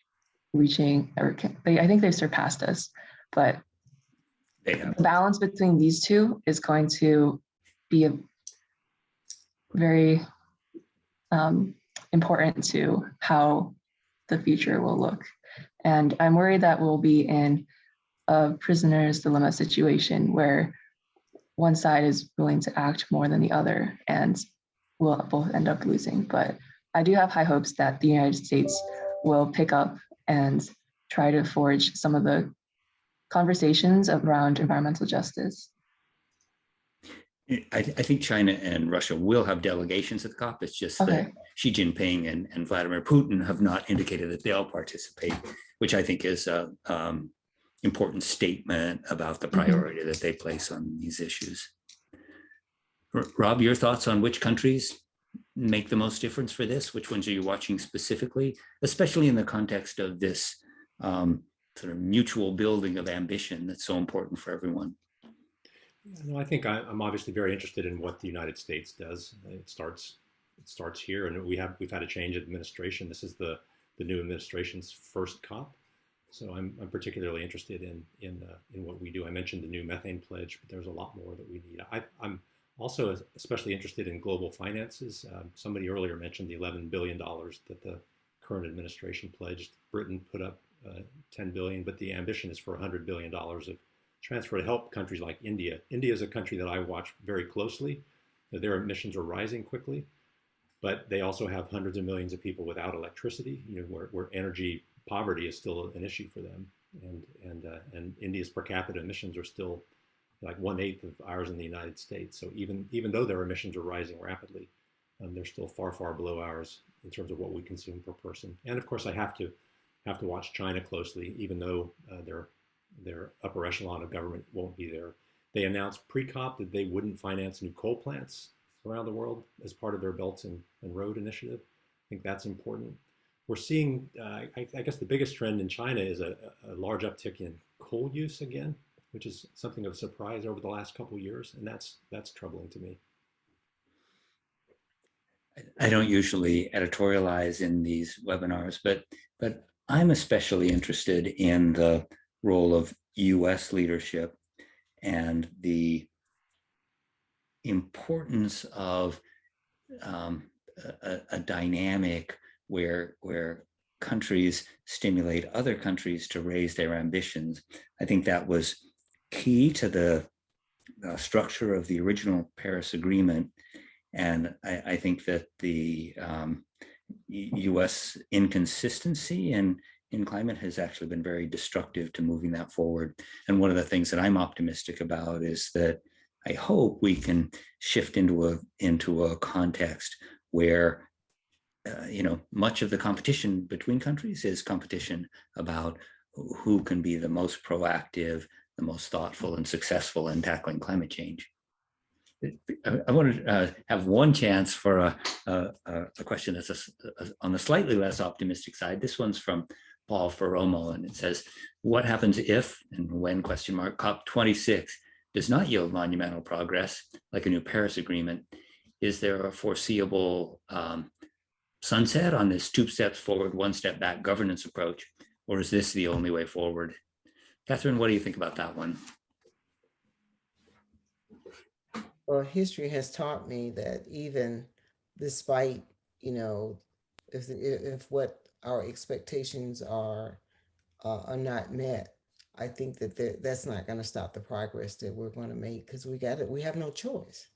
reaching, I think they've surpassed us, but the balance between these two is going to be a very important to how the future will look. And I'm worried that we'll be in a prisoner's dilemma situation where one side is willing to act more than the other and we'll both end up losing. But I do have high hopes that the United States will pick up and try to forge some of the conversations around environmental justice. I think China and Russia will have delegations at the COP. It's just that Xi Jinping and Vladimir Putin have not indicated that they'll participate, which I think is an important statement about the priority that they place on these issues. Rob, your thoughts on which countries make the most difference for this? Which ones are you watching specifically, especially in the context of this sort of mutual building of ambition that's so important for everyone? I think I'm obviously very interested in what the United States does. It starts here, and we've had a change in administration. This is the new administration's first COP, So I'm particularly interested in what we do. I mentioned the new methane pledge, but there's a lot more that we need. I'm also especially interested in global finances. Somebody earlier mentioned the $11 billion that the current administration pledged. Britain put up 10 billion, but the ambition is for $100 billion of transfer to help countries like India. India is a country that I watch very closely. Their emissions are rising quickly, but they also have hundreds of millions of people without electricity, where energy poverty is still an issue for them. And India's per capita emissions are still like 1/8 of ours in the United States. So even though their emissions are rising rapidly, they're still far, far below ours in terms of what we consume per person. And of course, I have to watch China closely, even though their upper echelon of government won't be there. They announced pre-COP that they wouldn't finance new coal plants around the world as part of their Belt and Road Initiative. I think that's important. We're seeing, I guess the biggest trend in China is a large uptick in coal use again, which is something of a surprise over the last couple of years, and that's troubling to me. I don't usually editorialize in these webinars, but I'm especially interested in the role of US leadership and the importance of a dynamic where countries stimulate other countries to raise their ambitions. I think that was key to the structure of the original Paris Agreement. And I think that the US inconsistency in climate has actually been very destructive to moving that forward. And one of the things that I'm optimistic about is that I hope we can shift into a context where much of the competition between countries is competition about who can be the most proactive, the most thoughtful and successful in tackling climate change. I want to have one chance for a question that's on the slightly less optimistic side. This one's from Paul Ferromo, and it says, what happens if and when COP26 does not yield monumental progress, like a new Paris Agreement? Is there a foreseeable sunset on this 2 steps forward, 1 step back governance approach, or is this the only way forward? Catherine, what do you think about that one? Well, history has taught me that even despite, if what our expectations are not met, I think that that's not going to stop the progress that we're going to make, because we have no choice.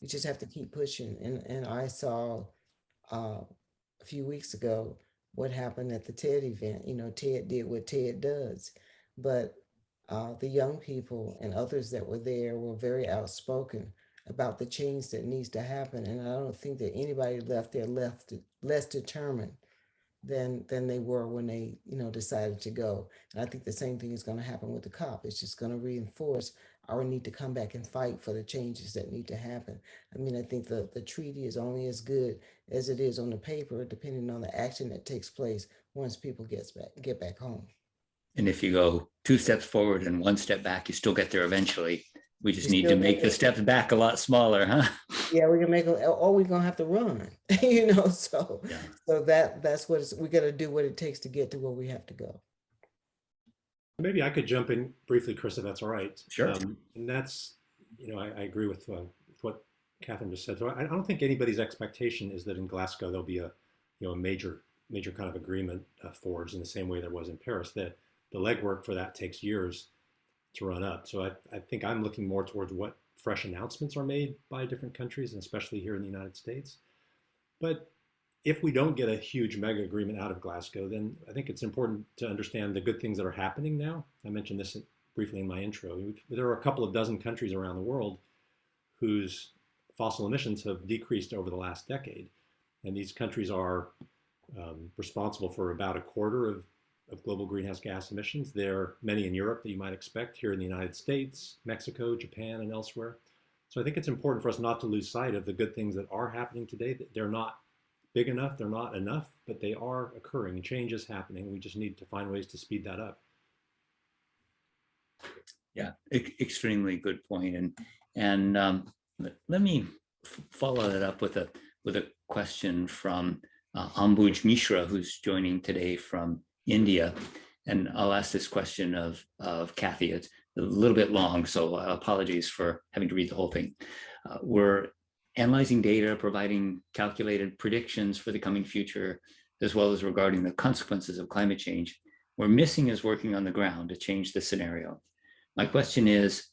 We just have to keep pushing. And I saw a few weeks ago what happened at the TED event. TED did what TED does, but the young people and others that were there were very outspoken about the change that needs to happen. And I don't think that anybody left there less determined than they were when they decided to go. And I think the same thing is going to happen with the COP. It's just going to reinforce our need to come back and fight for the changes that need to happen. I mean, I think the treaty is only as good as it is on the paper, depending on the action that takes place once people get back home. And if you go 2 steps forward and 1 step back, you still get there eventually. We just need to make the steps back a lot smaller, huh? Yeah, we can make it, or we're gonna have to run, So, yeah. So that's what we got to do. What it takes to get to where we have to go. Maybe I could jump in briefly, Chris, if that's all right. Sure. And that's, I agree with what Catherine just said. So I don't think anybody's expectation is that in Glasgow there'll be a major kind of agreement forged in the same way there was in Paris. That the legwork for that takes years to run up. So I think I'm looking more towards what fresh announcements are made by different countries, and especially here in the United States. But if we don't get a huge mega agreement out of Glasgow, then I think it's important to understand the good things that are happening now. I mentioned this briefly in my intro. There are a couple of dozen countries around the world whose fossil emissions have decreased over the last decade. And these countries are responsible for about 1/4 of global greenhouse gas emissions. There are many in Europe that you might expect, here in the United States, Mexico, Japan, and elsewhere. So I think it's important for us not to lose sight of the good things that are happening today. They're not big enough, they're not enough, but they are occurring. Change is happening. We just need to find ways to speed that up. Yeah, extremely good point. And let me follow that up with a question from Ambuj Mishra, who's joining today from India. And I'll ask this question of Kathy. It's a little bit long, so apologies for having to read the whole thing. We're analyzing data, providing calculated predictions for the coming future, as well as regarding the consequences of climate change. We're missing is working on the ground to change the scenario. My question is,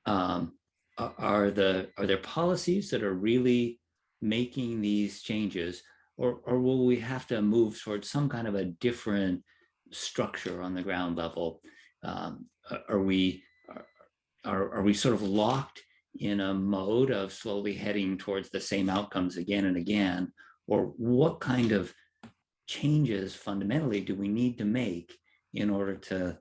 are there policies that are really making these changes, or will we have to move towards some kind of a different structure on the ground level? Are we sort of locked in a mode of slowly heading towards the same outcomes again and again? Or what kind of changes fundamentally do we need to make in order to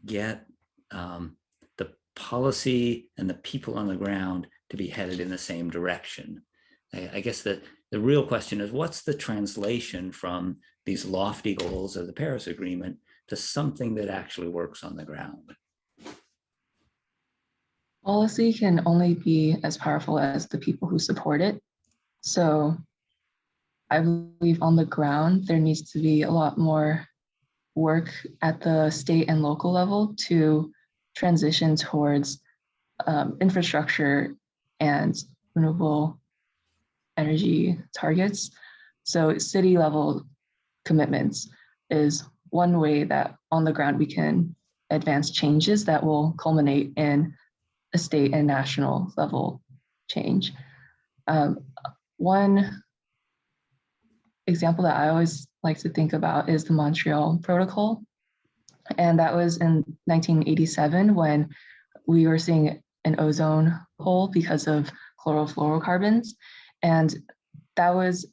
get the policy and the people on the ground to be headed in the same direction? I guess the real question is, what's the translation from these lofty goals of the Paris Agreement to something that actually works on the ground? Policy can only be as powerful as the people who support it. So I believe on the ground, there needs to be a lot more work at the state and local level to transition towards infrastructure and renewable energy targets. So city level commitments is one way that on the ground we can advance changes that will culminate in a state and national level change. One example that I always like to think about is the Montreal Protocol. And that was in 1987 when we were seeing an ozone hole because of chlorofluorocarbons. And that was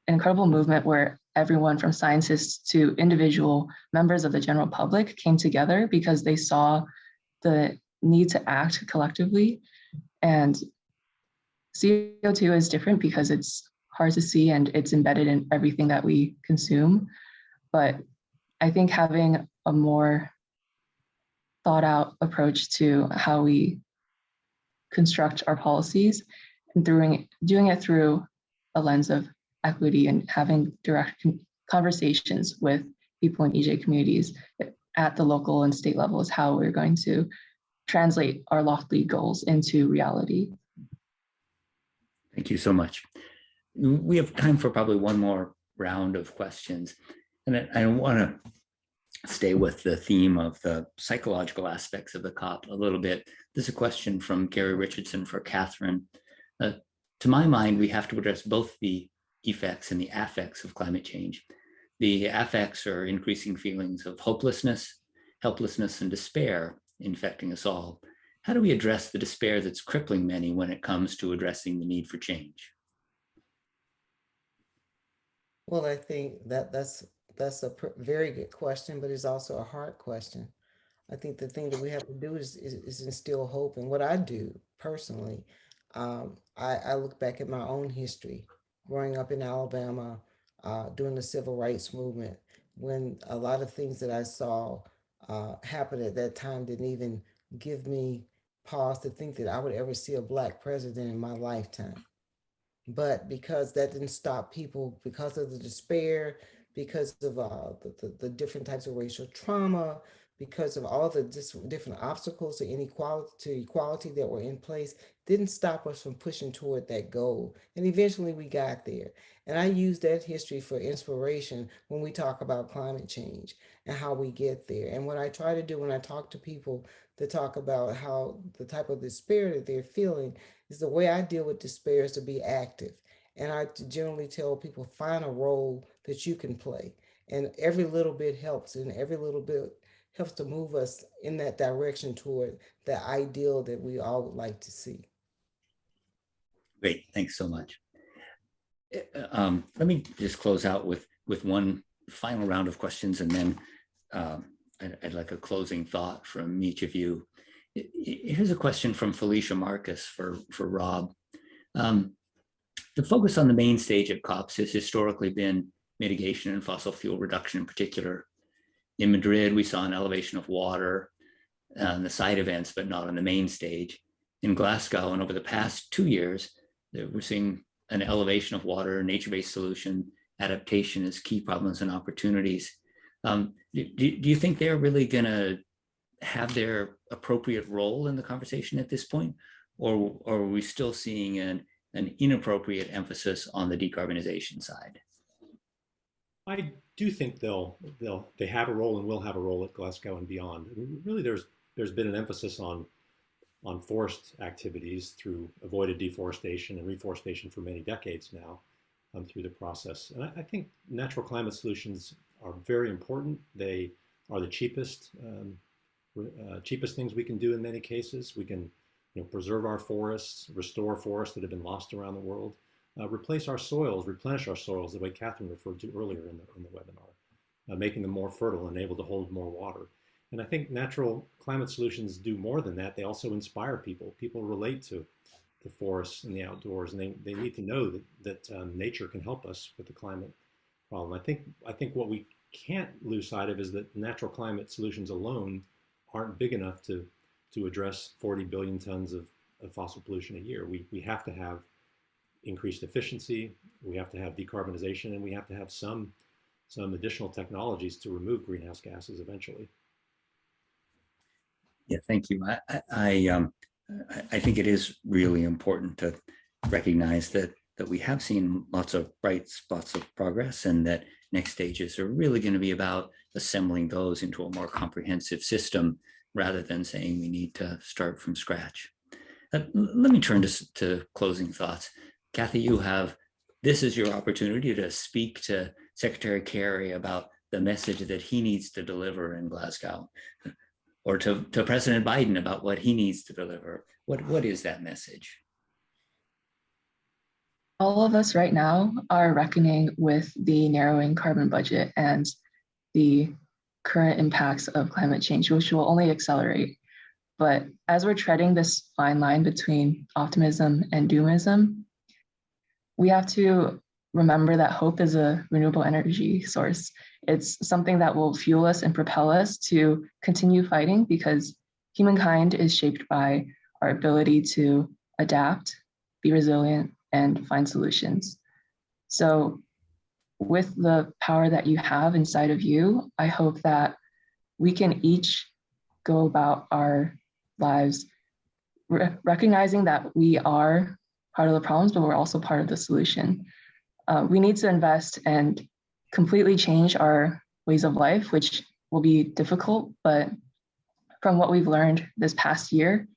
an incredible movement where everyone from scientists to individual members of the general public came together because they saw the need to act collectively. And CO2 is different because it's hard to see and it's embedded in everything that we consume. But I think having a more thought out approach to how we construct our policies and doing it through a lens of equity and having direct conversations with people in EJ communities at the local and state level is how we're going to translate our lofty goals into reality. Thank you so much. We have time for probably one more round of questions. And I want to stay with the theme of the psychological aspects of the COP a little bit. This is a question from Gary Richardson for Catherine. To my mind, we have to address both the effects and the affects of climate change. The affects are increasing feelings of hopelessness, helplessness, and despair infecting us all. How do we address the despair that's crippling many when it comes to addressing the need for change? Well, I think that's a very good question, but it's also a hard question. I think the thing that we have to do is instill hope. And what I do personally, I look back at my own history, growing up in Alabama, during the civil rights movement, when a lot of things that I saw happen at that time didn't even give me pause to think that I would ever see a Black president in my lifetime. But because that didn't stop people, because of the despair, because of the different types of racial trauma, because of all the different obstacles to equality that were in place, didn't stop us from pushing toward that goal. And eventually we got there. And I use that history for inspiration when we talk about climate change and how we get there. And what I try to do when I talk to people to talk about how the type of despair that they're feeling is the way I deal with despair is to be active. And I generally tell people, find a role that you can play. And every little bit helps, and every little bit helps to move us in that direction toward the ideal that we all would like to see. Great, thanks so much. Let me just close out with one final round of questions, and then I'd like a closing thought from each of you. Here's a question from Felicia Marcus for Rob. The focus on the main stage of COPs has historically been mitigation and fossil fuel reduction in particular. In Madrid, we saw an elevation of water on the side events, but not on the main stage. In Glasgow, and over the past 2 years, we're seeing an elevation of water, nature-based solution, adaptation as key problems and opportunities. Do you think they're really going to have their appropriate role in the conversation at this point? Or are we still seeing an inappropriate emphasis on the decarbonization side? I do think they have a role and will have a role at Glasgow and beyond. I mean, really, there's been an emphasis on forest activities through avoided deforestation and reforestation for many decades now through the process. And I think natural climate solutions are very important. They are the cheapest things we can do in many cases. We can preserve our forests, restore forests that have been lost around the world, replace our soils, replenish our soils, the way Catherine referred to earlier in the webinar, making them more fertile and able to hold more water. And I think natural climate solutions do more than that. They also inspire people. People relate to the forests and the outdoors, and they need to know that nature can help us with the climate problem. I think what we can't lose sight of is that natural climate solutions alone aren't big enough to address 40 billion tons of fossil pollution a year. We have to have increased efficiency, we have to have decarbonization, and we have to have some additional technologies to remove greenhouse gases eventually. Yeah, thank you. I think it is really important to recognize that we have seen lots of bright spots of progress, and that next stages are really going to be about assembling those into a more comprehensive system rather than saying we need to start from scratch. Let me turn to closing thoughts. Kathy, this is your opportunity to speak to Secretary Kerry about the message that he needs to deliver in Glasgow, or to President Biden about what he needs to deliver. What is that message? All of us right now are reckoning with the narrowing carbon budget and the current impacts of climate change, which will only accelerate. But as we're treading this fine line between optimism and doomism, we have to remember that hope is a renewable energy source. It's something that will fuel us and propel us to continue fighting, because humankind is shaped by our ability to adapt, be resilient, and find solutions. So with the power that you have inside of you, I hope that we can each go about our lives recognizing that we are part of the problems, but we're also part of the solution. We need to invest and completely change our ways of life, which will be difficult, but from what we've learned this past year,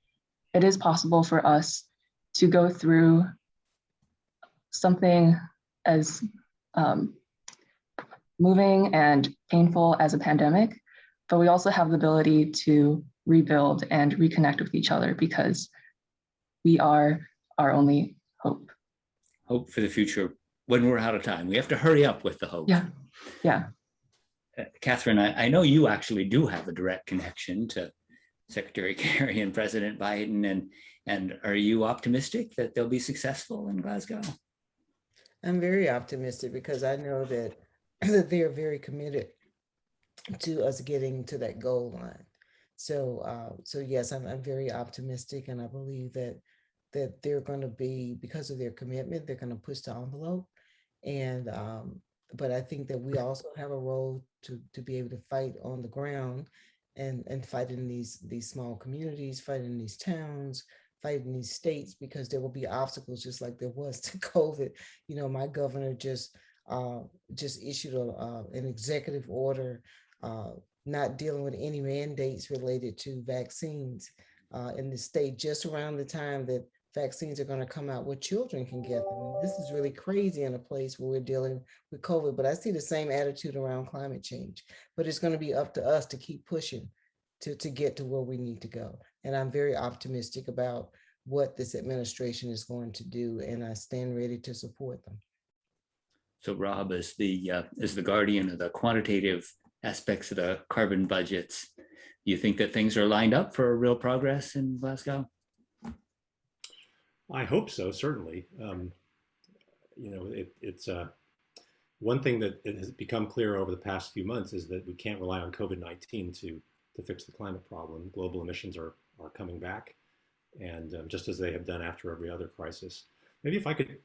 it is possible for us to go through something as moving and painful as a pandemic, but we also have the ability to rebuild and reconnect with each other, because we are our only hope. Hope for the future when we're out of time. We have to hurry up with the hope. Yeah. Catherine, I know you actually do have a direct connection to Secretary Kerry and President Biden, and are you optimistic that they'll be successful in Glasgow? I'm very optimistic, because I know that they are very committed to us getting to that goal line. So yes, I'm very optimistic, and I believe that they're going to be, because of their commitment, they're going to push the envelope. And but I think that we also have a role to be able to fight on the ground, and fight in these small communities, fight in these towns, fight in these states, because there will be obstacles just like there was to COVID. My governor just issued an executive order not dealing with any mandates related to vaccines in the state, just around the time that vaccines are going to come out where children can get them. And this is really crazy in a place where we're dealing with COVID, but I see the same attitude around climate change. But it's going to be up to us to keep pushing to get to where we need to go. And I'm very optimistic about what this administration is going to do, and I stand ready to support them. So Rob, as the guardian of the quantitative aspects of the carbon budgets, do you think that things are lined up for real progress in Glasgow? I hope so, certainly. It's one thing that it has become clear over the past few months is that we can't rely on COVID-19 to fix the climate problem. Global emissions are coming back, and just as they have done after every other crisis. Maybe if I could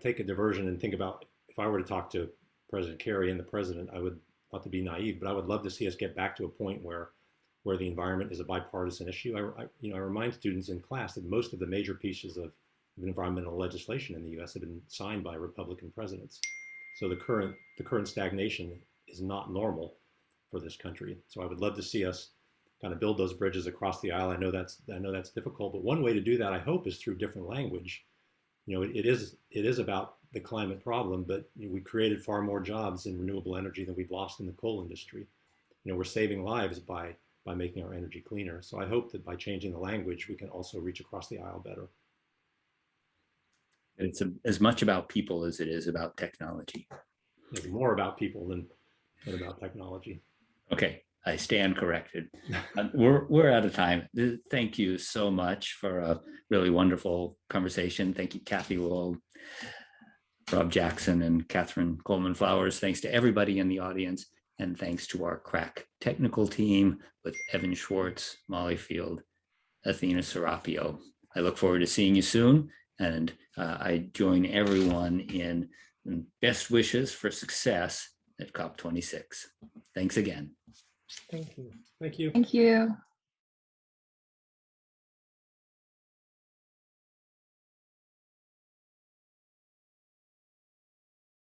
take a diversion and think about, if I were to talk to President Kerry and the president, I would not to be naive, but I would love to see us get back to a point where the environment is a bipartisan issue. I remind students in class that most of the major pieces of environmental legislation in the U.S. have been signed by Republican presidents. So the current stagnation is not normal for this country. So I would love to see us kind of build those bridges across the aisle. I know that's difficult, but one way to do that, I hope, is through different language. It is about the climate problem, but we created far more jobs in renewable energy than we've lost in the coal industry. We're saving lives by making our energy cleaner. So I hope that by changing the language, we can also reach across the aisle better. It's as much about people as it is about technology. It's more about people than about technology. Okay, I stand corrected. We're out of time. Thank you so much for a really wonderful conversation. Thank you, Kathy Wold, Rob Jackson, and Catherine Coleman Flowers. Thanks to everybody in the audience. And thanks to our crack technical team with Evan Schwartz, Molly Field, Athena Serapio. I look forward to seeing you soon. And I join everyone in best wishes for success at COP26. Thanks again. Thank you. Thank you. Thank you.